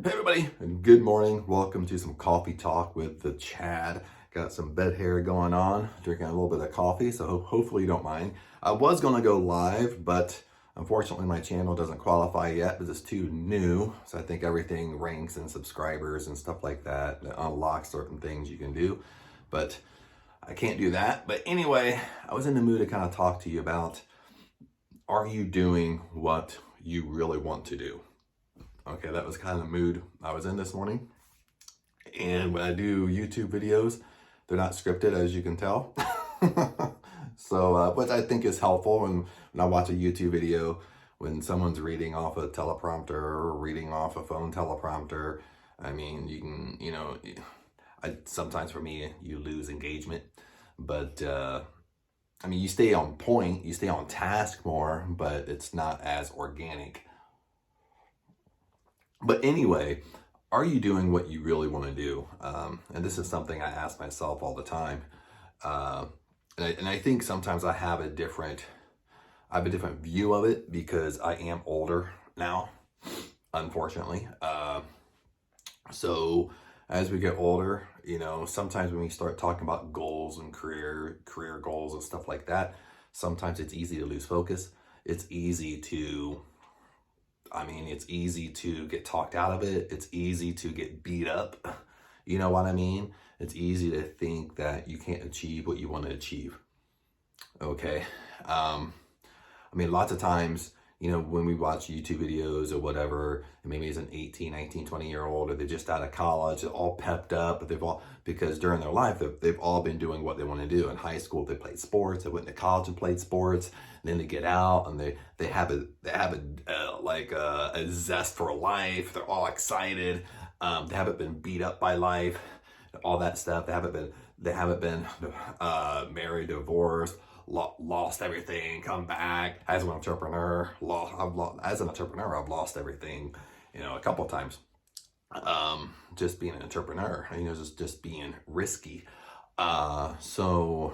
Hey everybody, and good morning. Welcome to some coffee talk with the Chad. Got some bed hair going on, drinking a little bit of coffee, so hopefully you don't mind. I was going to go live, but unfortunately my channel doesn't qualify yet because it's too new. So I think everything ranks in subscribers and stuff like that. It unlocks certain things you can do, but I can't do that. But anyway, I was in the mood to kind of talk to you about, are you doing what you really want to do? Okay, that was kind of the mood I was in this morning. And when I do YouTube videos, they're not scripted, as you can tell. So, which I think is helpful when I watch a YouTube video, when someone's reading off a teleprompter or reading off a phone teleprompter. I mean, you can, sometimes for me, you lose engagement. But, I mean, you stay on point, you stay on task more, but it's not as organic. But anyway, are you doing what you really want to do? And this is something I ask myself all the time. And I think sometimes I have a different view of it because I am older now, unfortunately. So as we get older, sometimes when we start talking about goals and career goals and stuff like that, sometimes it's easy to lose focus. It's easy to get talked out of it. It's easy to get beat up. You know what I mean? It's easy to think that you can't achieve what you want to achieve. Okay. Lots of times, when we watch YouTube videos or whatever, and maybe it's an 18, 19, 20-year-old, or they're just out of college, they're all pepped up, but because during their life, they've all been doing what they want to do. In high school, they played sports, they went to college and played sports, and then they get out and they have a zest for life. They're all excited. They haven't been beat up by life, all that stuff. They haven't been married, divorced, lost everything, come back. As an entrepreneur, I've lost everything, a couple of times. Just being an entrepreneur, just being risky. So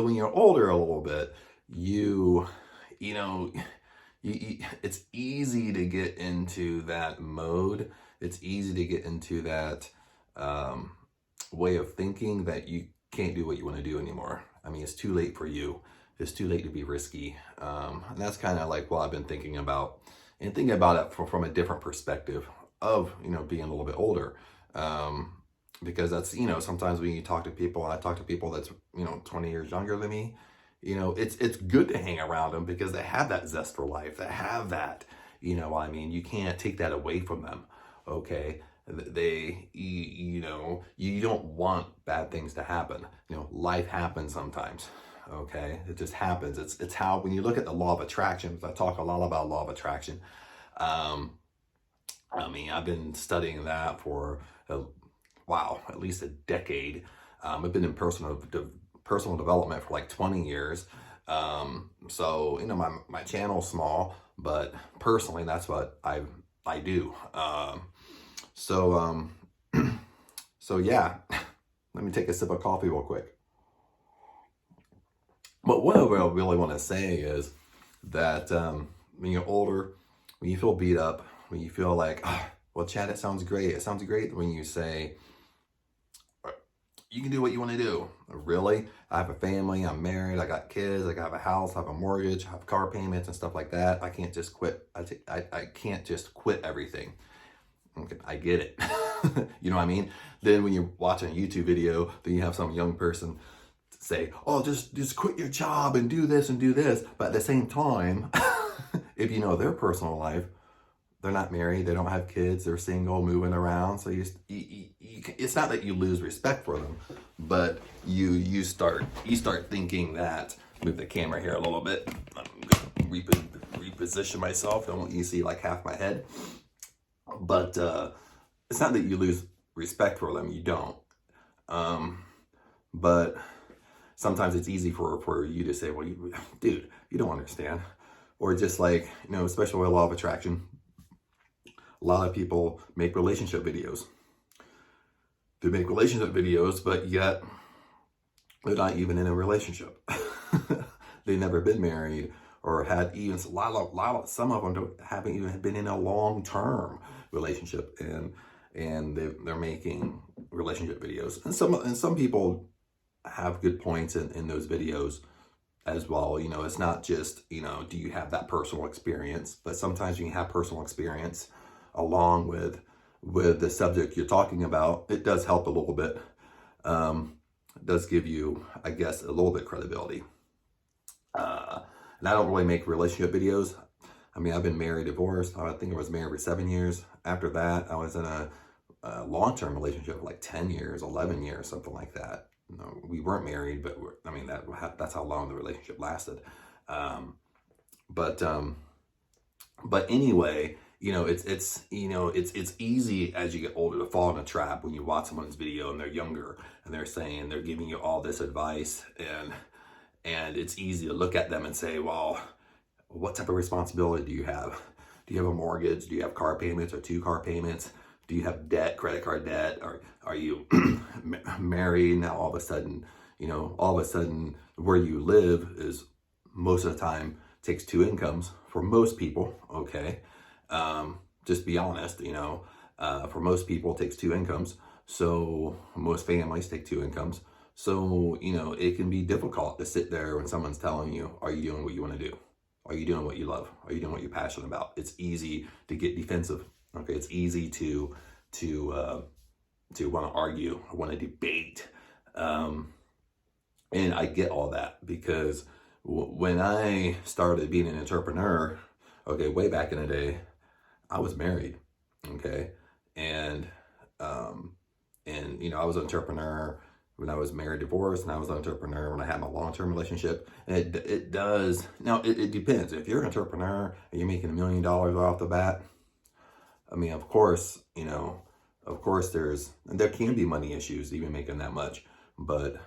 when you're older a little bit, it's easy to get into that mode. It's easy to get into that way of thinking that you can't do what you want to do anymore. I mean, it's too late for you. It's too late to be risky. And that's kind of like what I've been thinking about, and thinking about it from a different perspective of, being a little bit older. Because that's, sometimes when you talk to people, I talk to people that's, 20 years younger than me, it's good to hang around them because they have that zest for life. They have that, you can't take that away from them. Okay. You don't want bad things to happen. Life happens sometimes. Okay. It just happens. It's how, when you look at the law of attraction, I talk a lot about law of attraction. I've been studying that for, at least a decade. I've been in personal development for like 20 years. So, my channel's small, but personally, that's what I do. So yeah, let me take a sip of coffee real quick. But what I really want to say is that when you're older, when you feel beat up, when you feel like, well, Chad, it sounds great. It sounds great when you say, you can do what you want to do. Really? I have a family, I'm married, I got kids, I have a house, I have a mortgage, I have car payments and stuff like that. I can't just quit. I can't just quit everything. Okay, I get it. You know what I mean? Then when you're watching a YouTube video, then you have some young person say, oh, just quit your job and do this and do this. But at the same time, if you know their personal life, they're not married, they don't have kids, they're single, moving around. So it's not that you lose respect for them, but you start thinking that. Move the camera here a little bit. I'm gonna reposition myself. I don't want you to see like half my head. But it's not that you lose respect for them, you don't. But sometimes it's easy for you to say, well, dude, you don't understand. Or just like, especially with law of attraction, a lot of people make relationship videos. They make relationship videos, but yet they're not even in a relationship. They've never been married, or had even some of them haven't even been in a long-term relationship, and they're making relationship videos. And some people have good points in those videos as well. You know, it's not just, you know, do you have that personal experience, but sometimes you can have personal experience along with the subject you're talking about. It does help a little bit. It does give you, I guess, a little bit credibility. And I don't really make relationship videos. I mean, I've been married, divorced. I think I was married for 7 years. After that, I was in a long-term relationship for like 10 years, 11 years, something like that. You know, we weren't married, but I mean, that's how long the relationship lasted. But anyway, you know, it's easy as you get older to fall in a trap when you watch someone's video and they're younger and they're giving you all this advice, and it's easy to look at them and say, well, what type of responsibility do you have? Do you have a mortgage? Do you have car payments or 2 car payments? Do you have debt, credit card debt? Or are you married? Now all of a sudden, where you live is most of the time takes 2 incomes for most people, okay? Just be honest, for most people it takes 2 incomes. So most families take 2 incomes. So, it can be difficult to sit there when someone's telling you, are you doing what you want to do? Are you doing what you love? Are you doing what you're passionate about? It's easy to get defensive. Okay, it's easy to want to argue, want to debate, and I get all that because when I started being an entrepreneur, okay, way back in the day, I was married, okay, and I was an entrepreneur when I was married, divorced, and I was an entrepreneur when I had my long-term relationship. And it does now. It depends. If you're an entrepreneur and you're making $1 million off the bat, I mean, of course, there can be money issues even making that much, but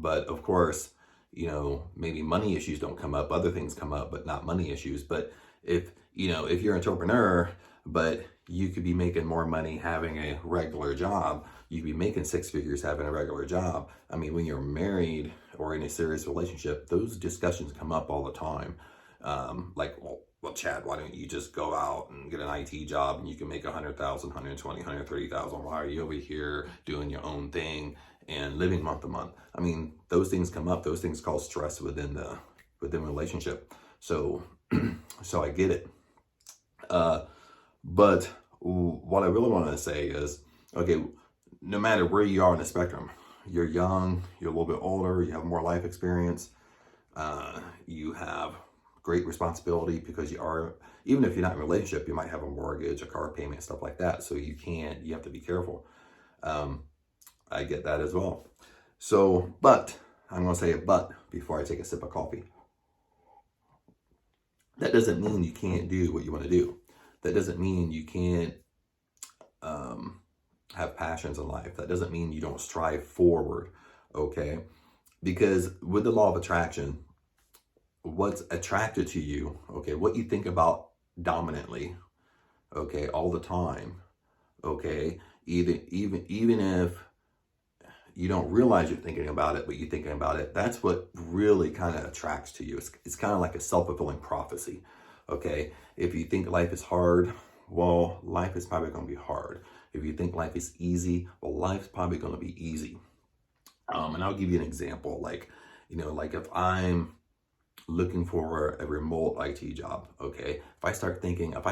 of course, maybe money issues don't come up, other things come up, but not money issues. But if you're an entrepreneur, but you could be making more money having a regular job, you could be making 6 figures having a regular job. I mean, when you're married or in a serious relationship, those discussions come up all the time. Well, Chad, why don't you just go out and get an IT job and you can make 100,000, 120, 130,000? Why are you over here doing your own thing and living month to month? I mean, those things come up. Those things cause stress within relationship. So I get it. But what I really want to say is, okay, no matter where you are on the spectrum, you're young, you're a little bit older, you have more life experience, you have great responsibility because even if you're not in a relationship, you might have a mortgage, a car payment, stuff like that. So you have to be careful. I get that as well. So, but I'm going to say a but before I take a sip of coffee. That doesn't mean you can't do what you want to do. That doesn't mean you can't have passions in life. That doesn't mean you don't strive forward, okay? Because with the law of attraction, what's attracted to you, okay, what you think about dominantly, okay, all the time, okay, even if you don't realize you're thinking about it, but you're thinking about it, that's what really kind of attracts to you. It's kind of like a self-fulfilling prophecy, okay? If you think life is hard, well, life is probably going to be hard. If you think life is easy, well, life's probably going to be easy. And I'll give you an example, like if I'm looking for a remote IT job, okay? If I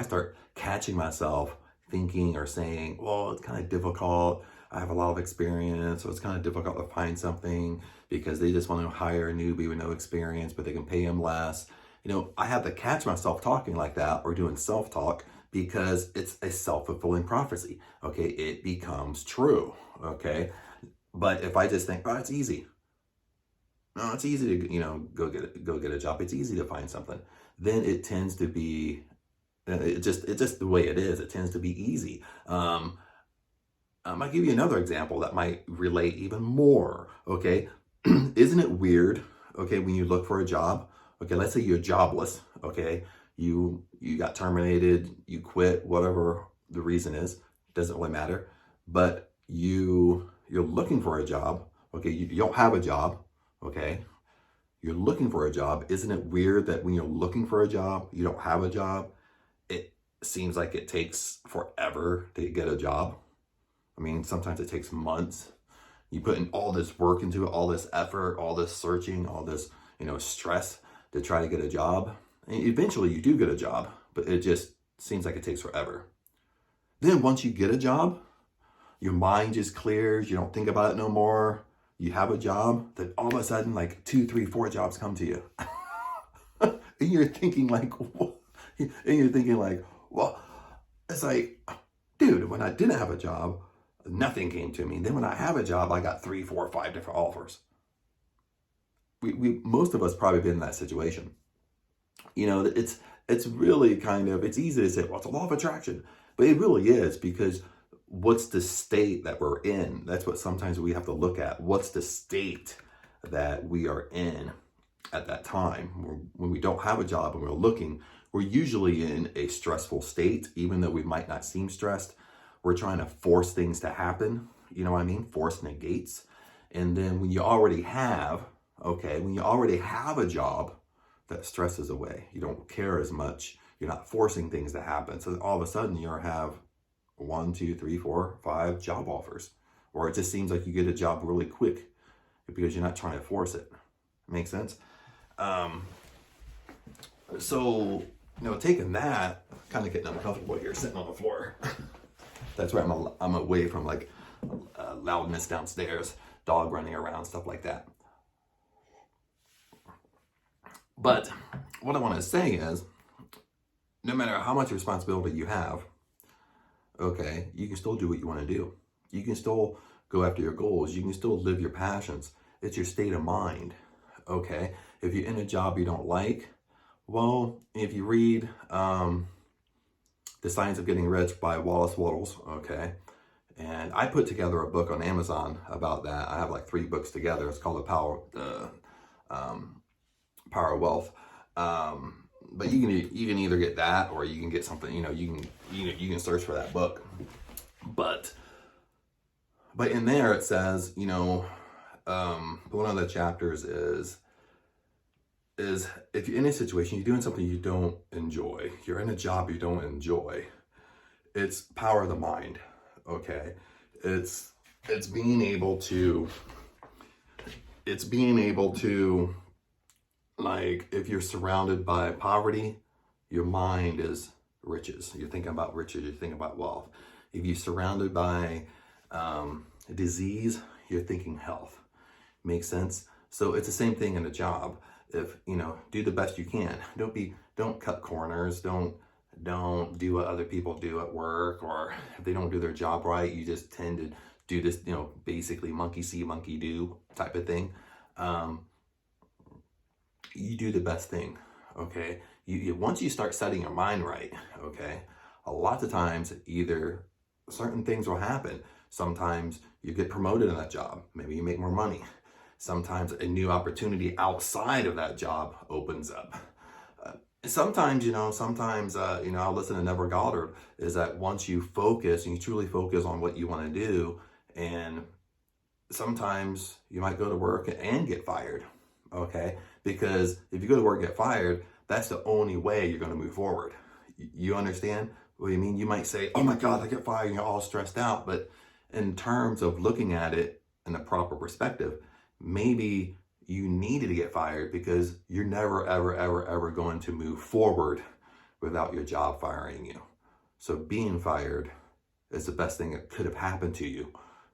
start catching myself thinking or saying, well, it's kind of difficult, I have a lot of experience, so it's kind of difficult to find something because they just want to hire a newbie with no experience, but they can pay him less. I have to catch myself talking like that or doing self-talk because it's a self-fulfilling prophecy, okay? It becomes true, okay? But if I just think, oh, it's easy. No, it's easy to, go get a job. It's easy to find something. Then it tends to be, it's just the way it is. It tends to be easy. I'll give you another example that might relate even more, okay? Isn't it weird, okay, when you look for a job, okay, let's say you're jobless, okay? You got terminated, you quit, whatever the reason is, doesn't really matter. But you're looking for a job, okay? You don't have a job, okay? you're looking for a job, isn't it weird that when you're looking for a job, you don't have a job? It seems like it takes forever to get a job. I mean, sometimes it takes months. You put in all this work into it, all this effort, all this searching, all this, stress to try to get a job. And eventually you do get a job, but it just seems like it takes forever. Then once you get a job, your mind just clears. You don't think about it no more. You have a job, then all of a sudden, like 2, 3, 4 jobs come to you. And you're thinking like, what? And you're thinking like, well, it's like, dude, when I didn't have a job, nothing came to me. And then when I have a job, I got 3, 4, 5 different offers. We most of us probably been in that situation. It's really it's easy to say, well, it's a law of attraction, but it really is, because what's the state that we're in? That's what sometimes we have to look at. What's the state that we are in at that time? When we don't have a job and we're looking, we're usually in a stressful state, even though we might not seem stressed. We're trying to force things to happen. You know what I mean? Force negates. And then when you already have a job, that stresses away. You don't care as much. You're not forcing things to happen. So all of a sudden you have 1, 2, 3, 4, 5 job offers. Or it just seems like you get a job really quick because you're not trying to force it. Make sense? So, taking that, kind of getting uncomfortable here, sitting on the floor. That's right, I'm away from loudness downstairs, dog running around, stuff like that. But what I want to say is, no matter how much responsibility you have, okay, you can still do what you want to do. You can still go after your goals. You can still live your passions. It's your state of mind, okay? If you're in a job you don't like, well, if you read The Science of Getting Rich by Wallace Wattles, okay? And I put together a book on Amazon about that. I have 3 books together. It's called The Power of Wealth. But you can either get that, or you can get something, you can search for that book. But in there it says, one of the chapters is if you're in a situation, you're doing something you don't enjoy, you're in a job you don't enjoy, it's power of the mind, okay? It's being able to, if you're surrounded by poverty, your mind is riches. You're thinking about riches, you're thinking about wealth. If you're surrounded by disease, you're thinking health. Makes sense? So it's the same thing in a job. If, do the best you can. Don't cut corners. Don't do what other people do at work, or if they don't do their job right, you just tend to do this, basically monkey see, monkey do type of thing. You do the best thing, okay? You once you start setting your mind right, okay, a lot of times either certain things will happen. Sometimes you get promoted in that job. Maybe you make more money. Sometimes a new opportunity outside of that job opens up. Sometimes, I'll listen to Neville Goddard, is that once you focus and you truly focus on what you want to do, and sometimes you might go to work and get fired, okay? Because if you go to work and get fired, that's the only way you're going to move forward. You understand what I mean? You might say, oh my God, I get fired, and you're all stressed out. But in terms of looking at it in a proper perspective, maybe you needed to get fired because you're never, ever, ever, ever going to move forward without your job firing you. So being fired is the best thing that could have happened to you,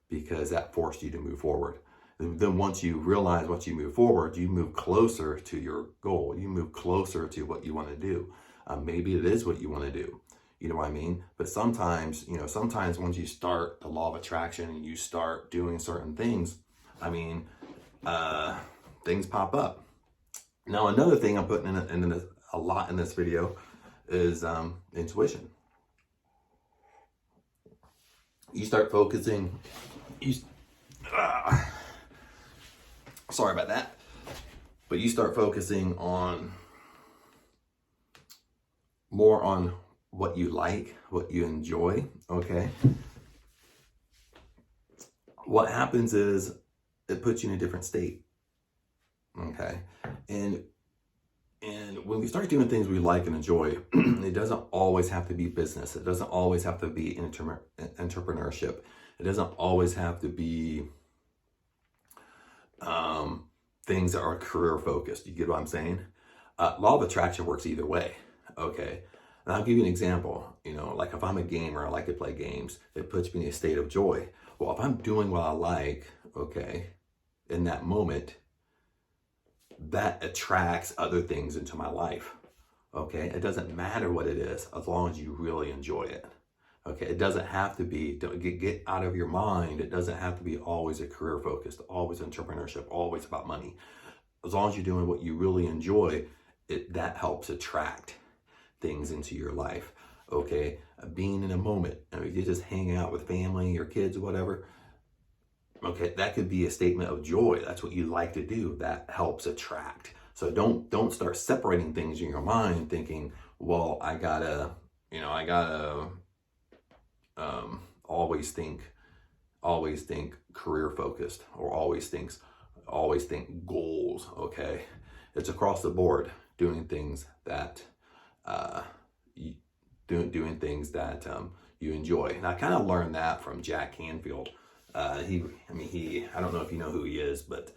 because that forced you to move forward. Then once you realize what you move forward, you move closer to your goal. You move closer to what you want to do. Maybe it is what you want to do. You know what I mean? But sometimes, sometimes once you start the law of attraction and you start doing certain things, things pop up. Now, another thing I'm putting in a lot in this video is intuition. You start focusing. Sorry about that. But you start focusing more on what you like, what you enjoy, okay? What happens is it puts you in a different state, okay? And when we start doing things we like and enjoy, it doesn't always have to be business. It doesn't always have to be entrepreneurship. It doesn't always have to be things that are career focused. You get what I'm saying? Law of attraction works either way. Okay. And I'll give you an example. Like if I'm a gamer, I like to play games. It puts me in a state of joy. Well, if I'm doing what I like, okay, in that moment, that attracts other things into my life. Okay. It doesn't matter what it is as long as you really enjoy it. Okay. It doesn't have to be, don't get out of your mind. It doesn't have to be always a career focused, always entrepreneurship, always about money. As long as you're doing what you really enjoy, that helps attract things into your life. Okay. Being in a moment, you just hang out with family, your kids, whatever. Okay, that could be a statement of joy. That's what you like to do. That helps attract. So don't start separating things in your mind thinking, well, I gotta always think career focused, or always think goals. Okay. It's across the board, doing things that you enjoy. And I kind of learned that from Jack Canfield. I don't know if you know who he is, but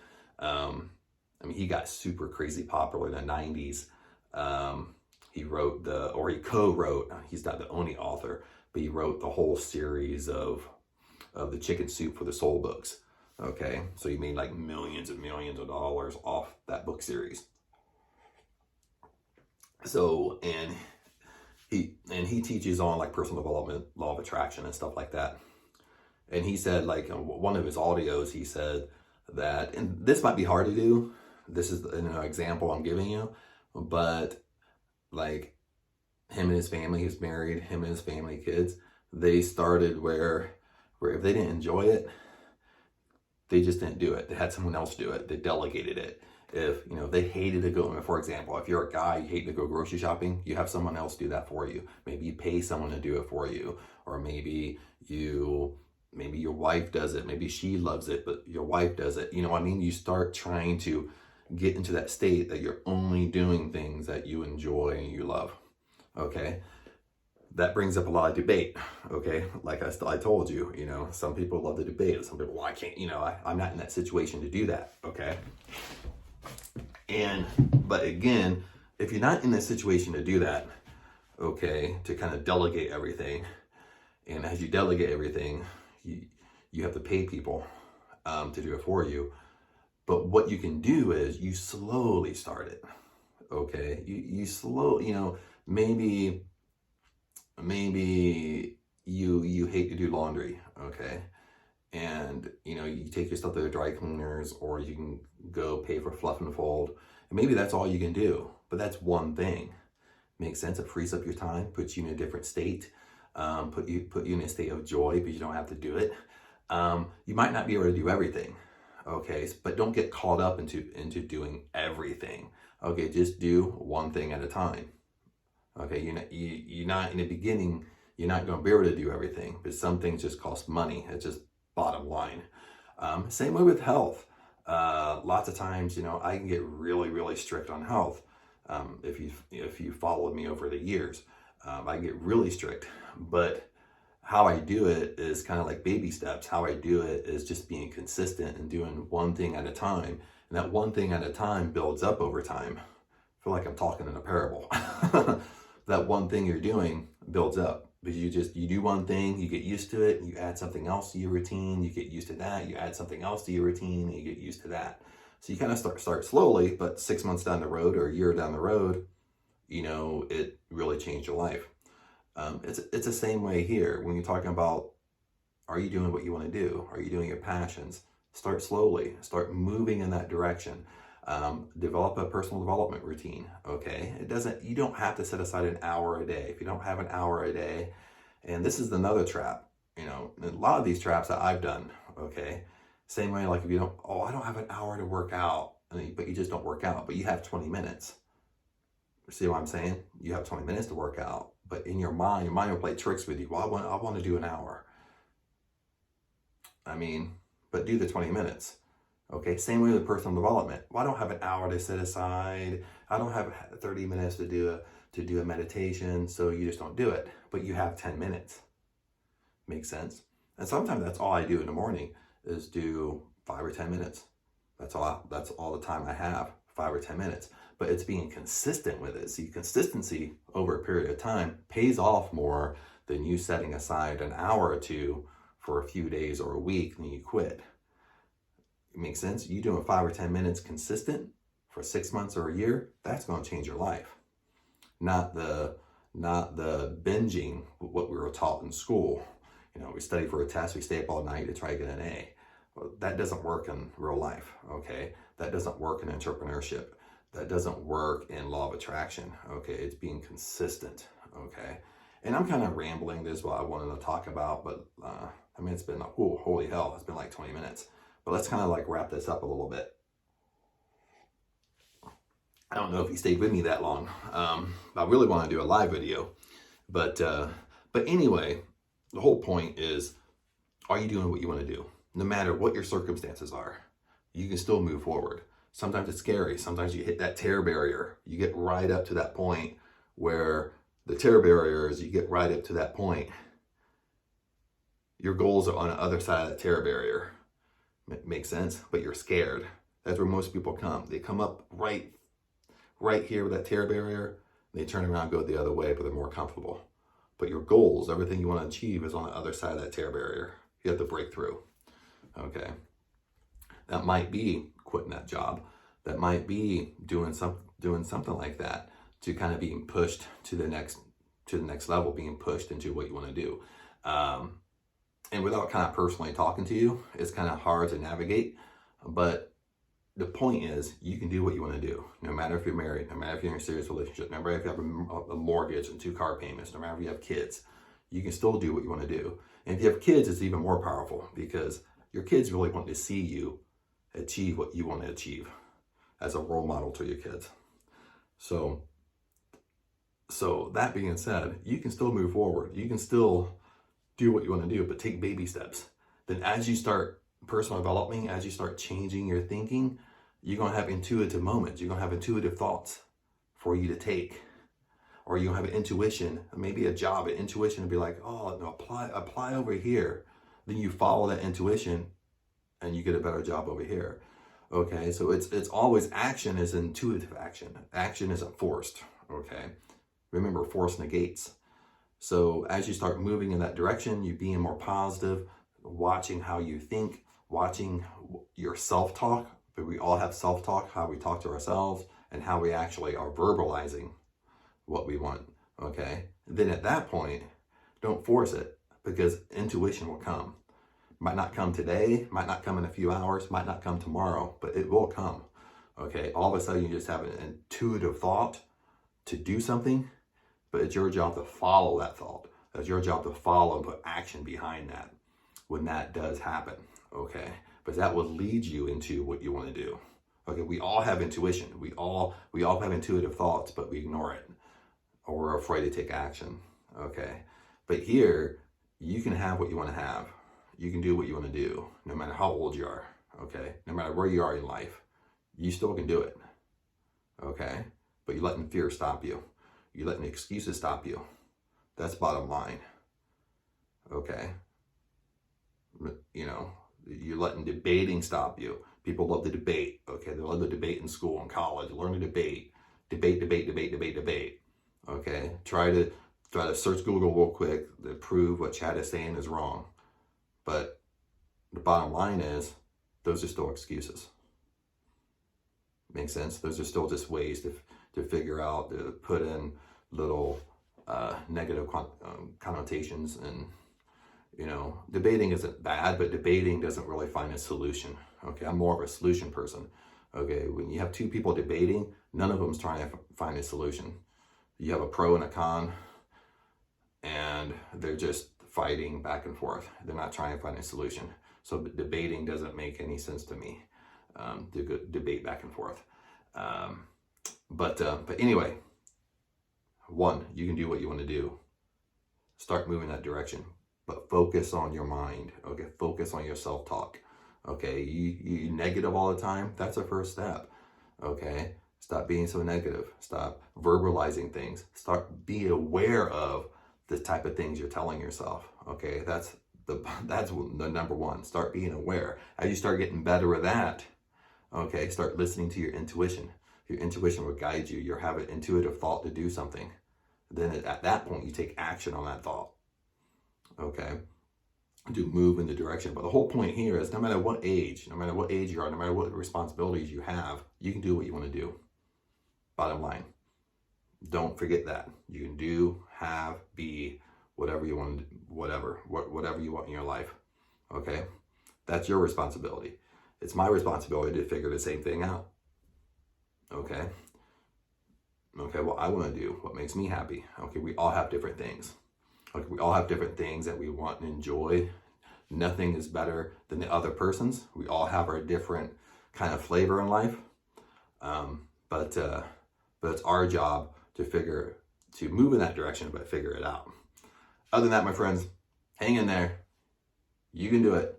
he got super crazy popular in the 90s. He co-wrote, he's not the only author, but he wrote the whole series of the Chicken Soup for the Soul books. Okay, so he made like millions and millions of dollars off that book series. So, and he teaches on like personal development, law of attraction and stuff like that. And he said, like, in one of his audios, he said that, and this might be hard to do. This is an example I'm giving you, but like him and his family, he's married, him and his family, kids, they started where if they didn't enjoy it, they just didn't do it. They had someone else do it. They delegated it. If they hated to go, for example, if you're a guy, you hate to go grocery shopping, you have someone else do that for you. Maybe you pay someone to do it for you, or maybe your wife does it. Maybe she loves it, but your wife does it. You know what I mean? You start trying to get into that state that you're only doing things that you enjoy and you love. Okay. That brings up a lot of debate. Okay. Like I told you, some people love to debate. Some people, well, I can't, I'm not in that situation to do that. Okay. But again, if you're not in that situation to do that, okay, to kind of delegate everything, and as you delegate everything, you have to pay people to do it for you. But what you can do is you slowly start it. Okay, you slow. Maybe you hate to do laundry. Okay, and you take your stuff to the dry cleaners, or you can go pay for fluff and fold. And maybe that's all you can do. But that's one thing. Makes sense. It frees up your time, puts you in a different state. Put you in a state of joy, but you don't have to do it. You might not be able to do everything, okay? But don't get caught up into doing everything. Okay, just do one thing at a time. Okay, you're not in the beginning. You're not going to be able to do everything, but some things just cost money. It's just bottom line. Same way with health. Lots of times, I can get really, really strict on health. If you followed me over the years, I get really strict. But how I do it is kind of like baby steps. How I do it is just being consistent and doing one thing at a time. And that one thing at a time builds up over time. I feel like I'm talking in a parable. That one thing you're doing builds up. But you do one thing, you get used to it, you add something else to your routine, you get used to that, you add something else to your routine, and you get used to that. So you kind of start slowly, but 6 months down the road or a year down the road, it really changed your life. It's the same way here. When you're talking about, are you doing what you want to do? Are you doing your passions? Start slowly. Start moving in that direction. Develop a personal development routine. Okay. You don't have to set aside an hour a day. If you don't have an hour a day, and this is another trap, a lot of these traps that I've done. Okay. Same way, like if you don't, I don't have an hour to work out, but you just don't work out, but you have 20 minutes. See what I'm saying? You have 20 minutes to work out, but in your mind will play tricks with you. Well, I want to do an hour. But do the 20 minutes. Okay, same way with personal development. Well, I don't have an hour to set aside. I don't have 30 minutes to do a meditation, so you just don't do it. But you have 10 minutes. Makes sense? And sometimes that's all I do in the morning is do 5 or 10 minutes. That's all the time I have, 5 or 10 minutes. But it's being consistent with it. See, consistency over a period of time pays off more than you setting aside an hour or two for a few days or a week and you quit. It makes sense? You doing 5 or 10 minutes consistent for 6 months or a year, that's going to change your life. Not the binging, what we were taught in school. We study for a test, we stay up all night to try to get an A. Well, that doesn't work in real life, okay? That doesn't work in entrepreneurship. That doesn't work in law of attraction, okay? It's being consistent, okay? And I'm kind of rambling. This is what I wanted to talk about, but it's been, holy hell, it's been like 20 minutes. But let's kind of like wrap this up a little bit. I don't know if you stayed with me that long. I really want to do a live video, but anyway, the whole point is, are you doing what you want to do? No matter what your circumstances are, you can still move forward. Sometimes it's scary. Sometimes you hit that terror barrier. You get right up to that point where the terror barrier is, you get right up to that point. Your goals are on the other side of that terror barrier. Makes sense? But you're scared. That's where most people come. They come up right here with that terror barrier. They turn around and go the other way, but they're more comfortable. But your goals, everything you want to achieve is on the other side of that terror barrier. You have to break through. Okay. That might be quitting that job. That might be doing something like that to kind of being pushed to the next level, being pushed into what you want to do. And without kind of personally talking to you, it's kind of hard to navigate. But the point is, you can do what you want to do. No matter if you're married, no matter if you're in a serious relationship, no matter if you have a mortgage and 2 car payments, no matter if you have kids, you can still do what you want to do. And if you have kids, it's even more powerful because your kids really want to see you achieve what you want to achieve as a role model to your kids. So that being said, you can still move forward. You can still do what you want to do, but take baby steps. Then as you start personal developing, as you start changing your thinking, you're going to have intuitive moments. You're going to have intuitive thoughts for you to take. Or you'll have an intuition, maybe a job, an intuition to be like, oh, no, apply over here. Then you follow that intuition and you get a better job over here. Okay, so it's always, action is intuitive action. Action isn't forced, okay? Remember, force negates. So as you start moving in that direction, you being more positive, watching how you think, watching your self-talk, but we all have self-talk, how we talk to ourselves, and how we actually are verbalizing what we want, okay? Then at that point, don't force it, because intuition will come. Might not come today, might not come in a few hours, might not come tomorrow, but it will come, okay? All of a sudden, you just have an intuitive thought to do something, but it's your job to follow that thought. It's your job to follow and put action behind that when that does happen, okay? But that will lead you into what you want to do. Okay, we all have intuition. We all have intuitive thoughts, but we ignore it, or we're afraid to take action, okay? But here, you can have what you want to have. You can do what you want to do, no matter how old you are, okay? No matter where you are in life, you still can do it, okay? But you're letting fear stop you. You're letting excuses stop you. That's bottom line, okay? You're letting debating stop you. People love to debate, okay? They love to debate in school and college. Learn to debate, okay? Try to search Google real quick to prove what Chad is saying is wrong. But the bottom line is, those are still excuses. Makes sense? Those are still just ways to figure out, to put in little negative connotations. And, debating isn't bad, but debating doesn't really find a solution. Okay, I'm more of a solution person. Okay, when you have 2 people debating, none of them's trying to find a solution. You have a pro and a con, and they're just fighting back and forth. They're not trying to find a solution. So debating doesn't make any sense to me, to debate back and forth. But anyway, 1, you can do what you want to do. Start moving that direction, but focus on your mind, okay? Focus on your self-talk, Okay, you negative all the time. That's a first step. Okay, stop being so negative. Stop verbalizing things. Start be aware of the type of things you're telling yourself. Okay, that's the number one. Start being aware. As you start getting better at that, okay, start listening to your intuition. Your intuition will guide you. You'll have an intuitive thought to do something. Then at that point, you take action on that thought. Okay, to move in the direction. But the whole point here is no matter what age you are, no matter what responsibilities you have, you can do what you want to do. Bottom line. Don't forget that. You can do, have, be, whatever you want, whatever you want in your life. Okay? That's your responsibility. It's my responsibility to figure the same thing out. Okay? Okay, what I want to do, what makes me happy. Okay, we all have different things. Okay, we all have different things that we want and enjoy. Nothing is better than the other person's. We all have our different kind of flavor in life. But it's our job to move in that direction, but figure it out. Other than that, my friends, hang in there. You can do it.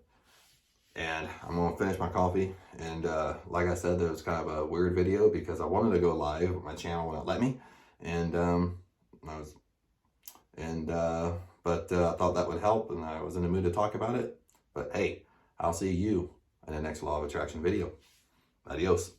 And I'm going to finish my coffee. And like I said, that was kind of a weird video because I wanted to go live, but my channel wouldn't let me. And I thought that would help, and I was in the mood to talk about it. But hey, I'll see you in the next Law of Attraction video. Adios.